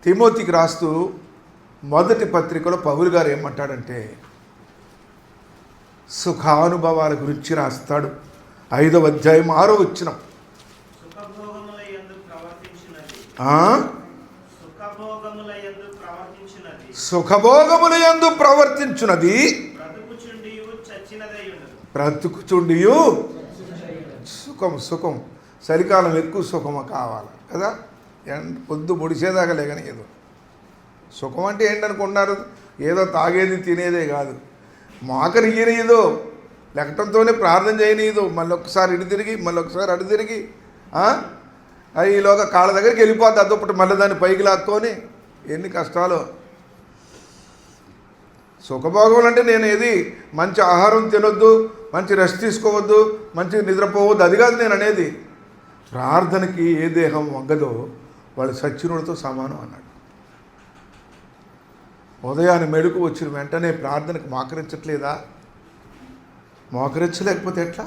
తిమోతికి రాస్తూ మొదటి పత్రికలో పౌలు గారు ఏమంటాడంటే సుఖానుభవాల గురించి రాస్తాడు. 5వ అధ్యాయం 6వ వచనం. సుఖభోగముల యందు ప్రవర్తించున్నది బ్రతుకుచుండియు సుఖం. చలికాలం ఎక్కువ సుఖము కావాలి కదా, పొద్దు ముడిసేదాకా లేగనియదు. సుఖం అంటే ఏంటనుకుంటున్నారు? ఏదో తాగేది తినేదే కాదు, మోకరి ఇయ్యనియదు, లెక్కటంతోనే ప్రార్థన చేయనీయదు, మళ్ళీ ఒకసారి ఇటు తిరిగి మళ్ళీ ఒకసారి అటు తిరిగి ఈలోగా కాళ్ళ దగ్గరికి వెళ్ళిపోద్ది, అదొకటి మళ్ళీ దాన్ని పైకి లాక్కొని ఎన్ని కష్టాలు. సుఖభోగం అంటే నేను ఏది మంచి ఆహారం తినొద్దు, మంచి రెస్ట్ తీసుకోవద్దు, మంచి నిద్రపోవద్దు, అది కాదు నేను అనేది. ప్రార్థనకి ఏ దేహం వంగదో వాళ్ళు సచ్చినుడితో సమానం అన్నాడు. ఉదయాన్నే మెడుకు వచ్చిన వెంటనే ప్రార్థనకు మోకరించట్లేదా? మోకరించలేకపోతే ఎట్లా?